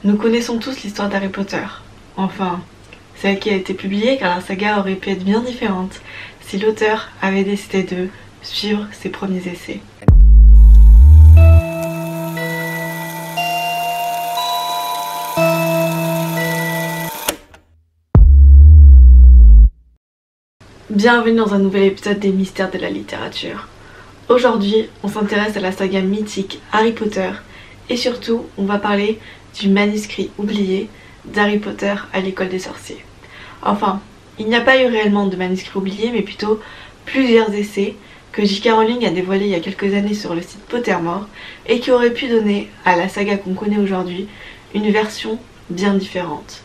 Nous connaissons tous l'histoire d'Harry Potter. Enfin, celle qui a été publiée car la saga aurait pu être bien différente si l'auteur avait décidé de suivre ses premiers essais. Bienvenue dans un nouvel épisode des mystères de la littérature. Aujourd'hui, on s'intéresse à la saga mythique Harry Potter et surtout, on va parler du manuscrit oublié d'Harry Potter à l'école des sorciers. Enfin, il n'y a pas eu réellement de manuscrit oublié, mais plutôt plusieurs essais que J.K. Rowling a dévoilés il y a quelques années sur le site Pottermore et qui auraient pu donner à la saga qu'on connaît aujourd'hui une version bien différente.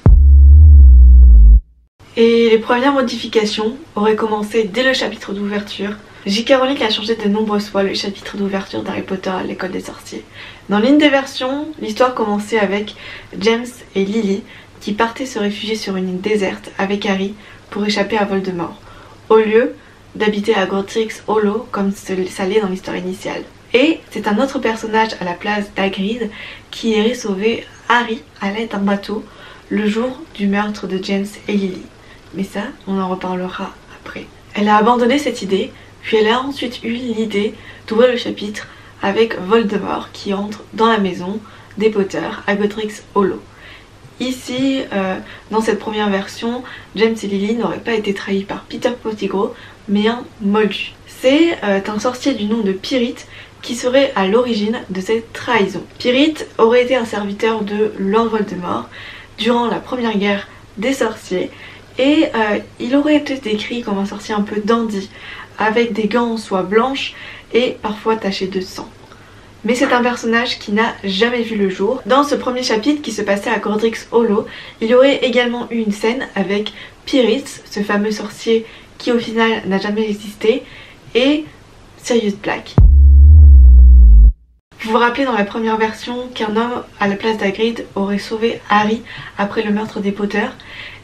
Et les premières modifications auraient commencé dès le chapitre d'ouverture. J.K. Rowling a changé de nombreuses fois le chapitre d'ouverture d'Harry Potter à l'école des sorciers. Dans l'une des versions, l'histoire commençait avec James et Lily qui partaient se réfugier sur une île déserte avec Harry pour échapper à Voldemort, au lieu d'habiter à Godric's Hollow comme ça l'est dans l'histoire initiale. Et c'est un autre personnage à la place d'Hagrid qui irait sauver Harry à l'aide d'un bateau le jour du meurtre de James et Lily. Mais ça, on en reparlera après. Elle a abandonné cette idée, puis elle a ensuite eu l'idée d'ouvrir le chapitre avec Voldemort qui entre dans la maison des Potter à Godric's Hollow. Ici, dans cette première version, James et Lily n'auraient pas été trahis par Peter Pettigrew, mais un moldu. C'est un sorcier du nom de Pyrrhite qui serait à l'origine de cette trahison. Pyrrhite aurait été un serviteur de Lord Voldemort durant la première guerre des sorciers et il aurait été décrit comme un sorcier un peu dandy, avec des gants en soie blanche et parfois tachés de sang. Mais c'est un personnage qui n'a jamais vu le jour. Dans ce premier chapitre qui se passait à Godric's Hollow, il y aurait également eu une scène avec Pyrrhite, ce fameux sorcier qui au final n'a jamais existé, et Sirius Black. Vous vous rappelez dans la première version qu'un homme à la place d'Hagrid aurait sauvé Harry après le meurtre des Potter?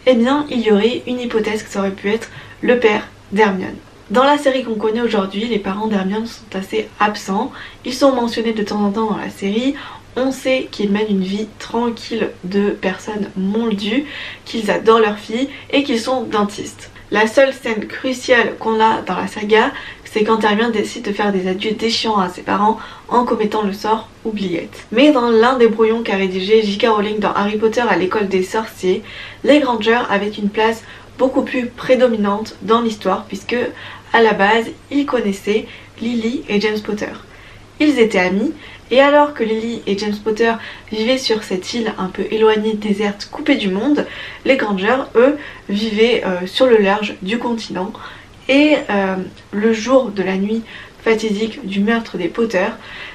Eh bien, il y aurait une hypothèse que ça aurait pu être le père d'Hermione. Dans la série qu'on connaît aujourd'hui, les parents d'Hermione sont assez absents. Ils sont mentionnés de temps en temps dans la série. On sait qu'ils mènent une vie tranquille de personnes moldues, qu'ils adorent leur fille et qu'ils sont dentistes. La seule scène cruciale qu'on a dans la saga, c'est quand Hermione décide de faire des adieux déchirants à ses parents en commettant le sort oubliette. Mais dans l'un des brouillons qu'a rédigé J.K. Rowling dans Harry Potter à l'école des sorciers, les Granger avaient une place beaucoup plus prédominante dans l'histoire puisque à la base ils connaissaient Lily et James Potter. Ils étaient amis et alors que Lily et James Potter vivaient sur cette île un peu éloignée, déserte, coupée du monde, les Granger, eux, vivaient sur le large du continent. Et le jour de la nuit fatidique du meurtre des Potter,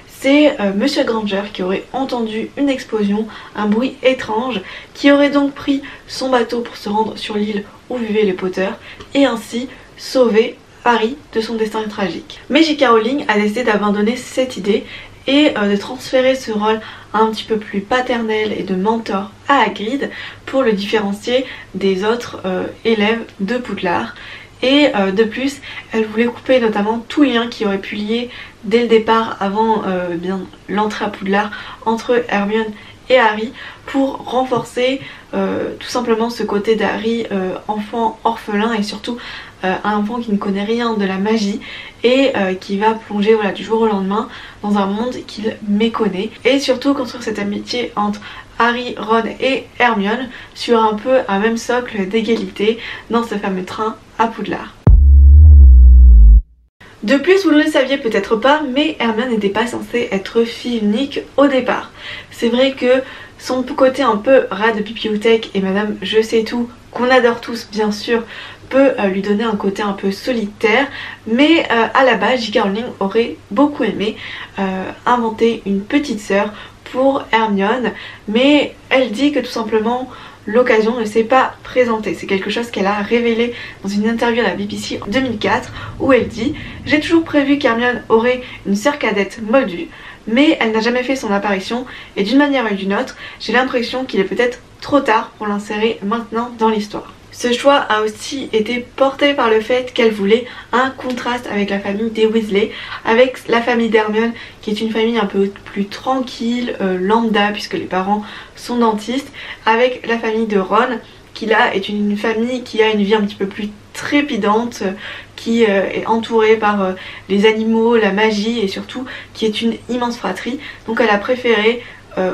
c'est Monsieur Granger qui aurait entendu une explosion, un bruit étrange, qui aurait donc pris son bateau pour se rendre sur l'île où vivaient les Potter et ainsi sauver Harry de son destin tragique. Mais J.K. Rowling a décidé d'abandonner cette idée et de transférer ce rôle un petit peu plus paternel et de mentor à Hagrid pour le différencier des autres élèves de Poudlard. Et de plus, elle voulait couper notamment tout lien qui aurait pu lier dès le départ, avant l'entrée à Poudlard, entre Hermione et Harry pour renforcer tout simplement ce côté d'Harry enfant orphelin et surtout un enfant qui ne connaît rien de la magie et qui va plonger du jour au lendemain dans un monde qu'il méconnaît et surtout construire cette amitié entre Harry, Ron et Hermione sur un peu un même socle d'égalité dans ce fameux train à Poudlard. De plus, vous ne le saviez peut-être pas, mais Hermione n'était pas censée être fille unique au départ. C'est vrai que son côté un peu rat de bibliothèque et Madame Je sais tout, qu'on adore tous bien sûr, peut lui donner un côté un peu solitaire, mais à la base J.K. Rowling aurait beaucoup aimé inventer une petite sœur pour Hermione, mais elle dit que tout simplement l'occasion ne s'est pas présentée. C'est quelque chose qu'elle a révélé dans une interview à la BBC en 2004 où elle dit « J'ai toujours prévu qu'Hermione aurait une sœur cadette moldue, mais elle n'a jamais fait son apparition et d'une manière ou d'une autre, j'ai l'impression qu'il est peut-être trop tard pour l'insérer maintenant dans l'histoire. » Ce choix a aussi été porté par le fait qu'elle voulait un contraste avec la famille des Weasley, avec la famille d'Hermione qui est une famille un peu plus tranquille, lambda puisque les parents sont dentistes, avec la famille de Ron qui là est une famille qui a une vie un petit peu plus trépidante, qui est entourée par les animaux, la magie et surtout qui est une immense fratrie. Donc elle a préféré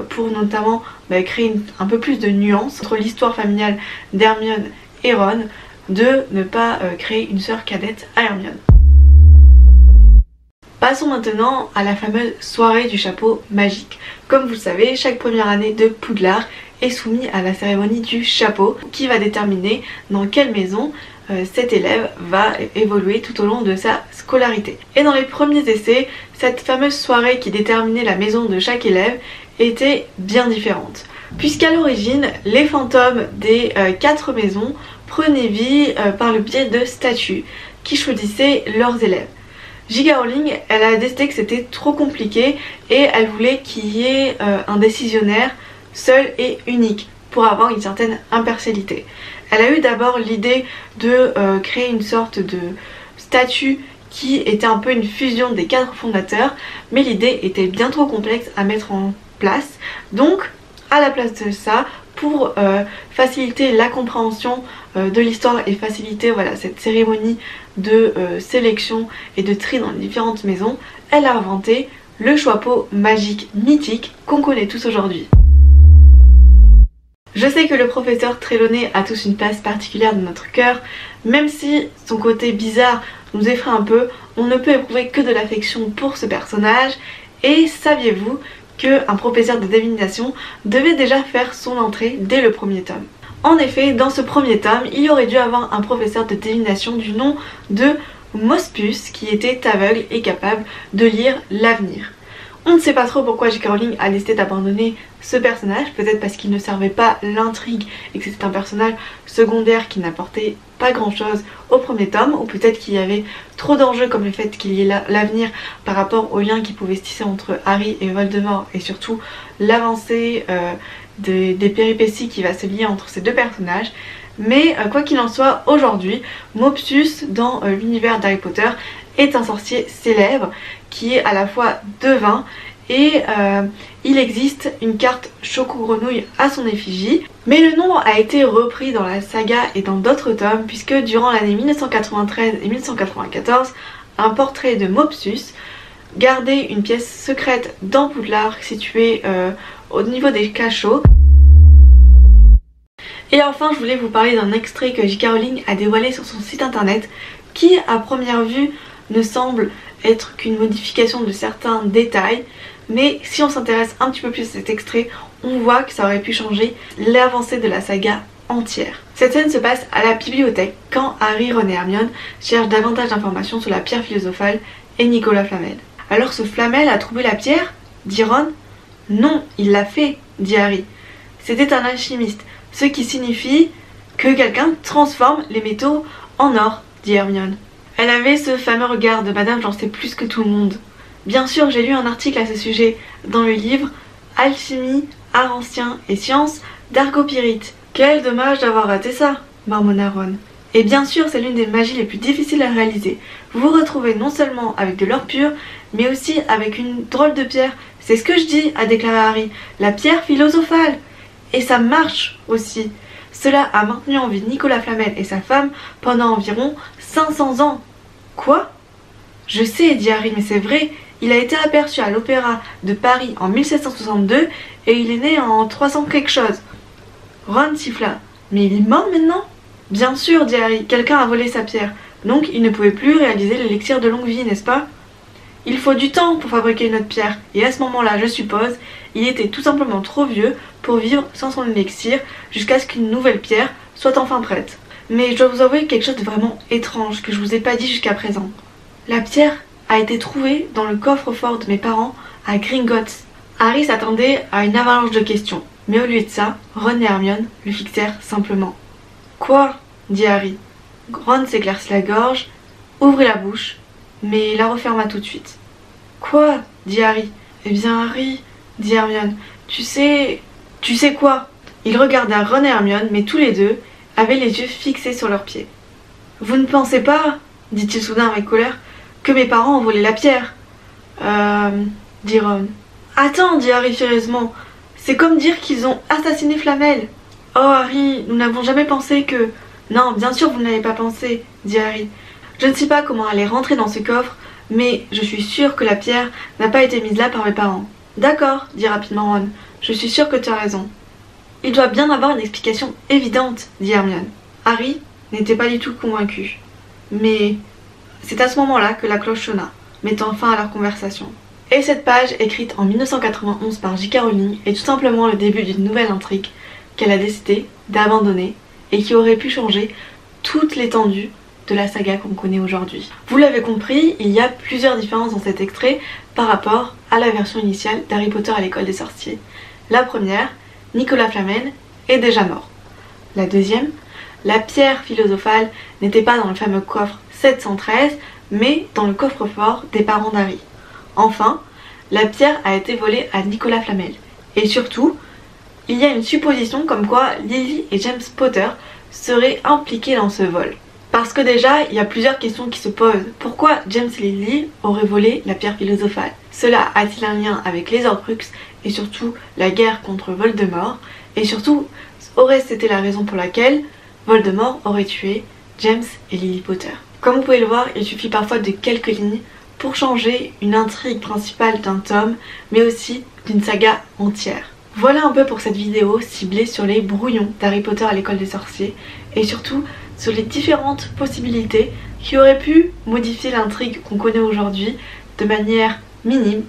pour notamment créer un peu plus de nuances entre l'histoire familiale d'Hermione et Ron, de ne pas créer une sœur cadette à Hermione. Passons maintenant à la fameuse soirée du chapeau magique. Comme vous le savez, chaque première année de Poudlard est soumise à la cérémonie du chapeau qui va déterminer dans quelle maison cet élève va évoluer tout au long de sa scolarité. Et dans les premiers essais, cette fameuse soirée qui déterminait la maison de chaque élève était bien différente. Puisqu'à l'origine, les fantômes des 4 maisons prenaient vie par le biais de statues qui choisissaient leurs élèves. J.K. Rowling, elle a décidé que c'était trop compliqué et elle voulait qu'il y ait un décisionnaire seul et unique pour avoir une certaine impartialité. Elle a eu d'abord l'idée de créer une sorte de statue qui était un peu une fusion des 4 fondateurs, mais l'idée était bien trop complexe à mettre en place. Donc, à la place de ça, pour faciliter la compréhension de l'histoire et faciliter cette cérémonie de sélection et de tri dans les différentes maisons, elle a inventé le chapeau magique mythique qu'on connaît tous aujourd'hui. Je sais que le professeur Trelawney a tous une place particulière dans notre cœur, même si son côté bizarre nous effraie un peu, on ne peut éprouver que de l'affection pour ce personnage. Et saviez-vous qu'un professeur de divination devait déjà faire son entrée dès le premier tome? En effet, dans ce premier tome, il y aurait dû avoir un professeur de divination du nom de Mospus qui était aveugle et capable de lire l'avenir. On ne sait pas trop pourquoi J.K. Rowling a décidé d'abandonner ce personnage, peut-être parce qu'il ne servait pas l'intrigue et que c'était un personnage secondaire qui n'apportait pas grand chose au premier tome, ou peut-être qu'il y avait trop d'enjeux comme le fait qu'il y ait l'avenir par rapport au lien qui pouvait se tisser entre Harry et Voldemort et surtout l'avancée des péripéties qui va se lier entre ces 2 personnages. Mais quoi qu'il en soit, aujourd'hui, Mopsus dans l'univers d'Harry Potter est un sorcier célèbre qui est à la fois devin et il existe une carte Choco-Grenouille à son effigie. Mais le nom a été repris dans la saga et dans d'autres tomes puisque durant l'année 1993 et 1994, un portrait de Mopsus gardait une pièce secrète dans Poudlard située au niveau des cachots. Et enfin, je voulais vous parler d'un extrait que J.K. Rowling a dévoilé sur son site internet qui, à première vue, ne semble être qu'une modification de certains détails, mais si on s'intéresse un petit peu plus à cet extrait, on voit que ça aurait pu changer l'avancée de la saga entière. Cette scène se passe à la bibliothèque quand Harry, Ron et Hermione cherchent davantage d'informations sur la pierre philosophale et Nicolas Flamel. Alors ce Flamel a trouvé la pierre? Dit Ron. Non, il l'a fait, dit Harry. C'était un alchimiste, ce qui signifie que quelqu'un transforme les métaux en or, dit Hermione. Elle avait ce fameux regard de madame j'en sais plus que tout le monde. Bien sûr, j'ai lu un article à ce sujet dans le livre Alchimie, art ancien et sciences d'Argo Pyrite. Quel dommage d'avoir raté ça, marmonna Ron. Et bien sûr, c'est l'une des magies les plus difficiles à réaliser. Vous vous retrouvez non seulement avec de l'or pur, mais aussi avec une drôle de pierre. C'est ce que je dis, a déclaré Harry. La pierre philosophale. Et ça marche aussi. Cela a maintenu en vie Nicolas Flamel et sa femme pendant environ 500 ans. Quoi? Je sais, dit Harry, mais c'est vrai. Il a été aperçu à l'Opéra de Paris en 1762 et il est né en 300 quelque chose. Ron siffla. Mais il est mort maintenant? Bien sûr, dit Harry, quelqu'un a volé sa pierre. Donc il ne pouvait plus réaliser l'élixir de longue vie, n'est-ce pas? Il faut du temps pour fabriquer une autre pierre, et à ce moment-là, je suppose, il était tout simplement trop vieux pour vivre sans son élixir jusqu'à ce qu'une nouvelle pierre soit enfin prête. Mais je dois vous avouer quelque chose de vraiment étrange que je vous ai pas dit jusqu'à présent. La pierre a été trouvée dans le coffre-fort de mes parents à Gringotts. Harry s'attendait à une avalanche de questions, mais au lieu de ça, Ron et Hermione le fixèrent simplement. Quoi? Dit Harry. Ron s'éclaircit la gorge, ouvrit la bouche, mais la referma tout de suite. Quoi? Dit Harry. Eh bien Harry, dit Hermione, tu sais quoi? Il regarda Ron et Hermione, mais tous les deux, avaient les yeux fixés sur leurs pieds. « Vous ne pensez pas, dit-il soudain avec colère, que mes parents ont volé la pierre ?» dit Ron. « Attends, dit Harry furieusement, c'est comme dire qu'ils ont assassiné Flamel. »« Oh Harry, nous n'avons jamais pensé que... » »« Non, bien sûr vous n'avez pas pensé, dit Harry. Je ne sais pas comment elle est rentrée dans ce coffre, mais je suis sûre que la pierre n'a pas été mise là par mes parents. »« D'accord, dit rapidement Ron, je suis sûre que tu as raison. »« Il doit bien avoir une explication évidente, dit Hermione. » Harry n'était pas du tout convaincu. Mais c'est à ce moment-là que la cloche sonna, mettant fin à leur conversation. Et cette page, écrite en 1991 par J.K. Rowling, est tout simplement le début d'une nouvelle intrigue qu'elle a décidé d'abandonner et qui aurait pu changer toute l'étendue de la saga qu'on connaît aujourd'hui. Vous l'avez compris, il y a plusieurs différences dans cet extrait par rapport à la version initiale d'Harry Potter à l'école des sorciers. La première, Nicolas Flamel est déjà mort. La deuxième, la pierre philosophale n'était pas dans le fameux coffre 713, mais dans le coffre-fort des parents d'Harry. Enfin, la pierre a été volée à Nicolas Flamel. Et surtout, il y a une supposition comme quoi Lily et James Potter seraient impliqués dans ce vol. Parce que déjà, il y a plusieurs questions qui se posent. Pourquoi James et Lily auraient volé la pierre philosophale? Cela a-t-il un lien avec les Horcruxes et surtout la guerre contre Voldemort? Et surtout, aurait-ce été la raison pour laquelle Voldemort aurait tué James et Lily Potter? Comme vous pouvez le voir, il suffit parfois de quelques lignes pour changer une intrigue principale d'un tome, mais aussi d'une saga entière. Voilà un peu pour cette vidéo ciblée sur les brouillons d'Harry Potter à l'école des sorciers et surtout sur les différentes possibilités qui auraient pu modifier l'intrigue qu'on connaît aujourd'hui de manière minime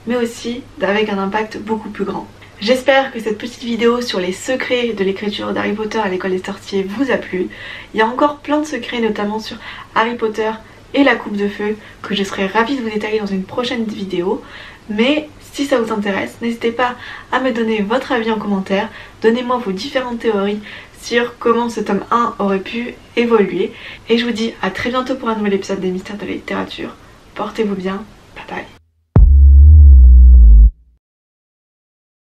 mais aussi avec un impact beaucoup plus grand. J'espère que cette petite vidéo sur les secrets de l'écriture d'Harry Potter à l'école des sorciers vous a plu. Il y a encore plein de secrets notamment sur Harry Potter et la coupe de feu que je serai ravie de vous détailler dans une prochaine vidéo. Mais si ça vous intéresse, n'hésitez pas à me donner votre avis en commentaire, donnez-moi vos différentes théories sur comment ce tome 1 aurait pu évoluer. Et je vous dis à très bientôt pour un nouvel épisode des Mystères de la littérature. Portez-vous bien.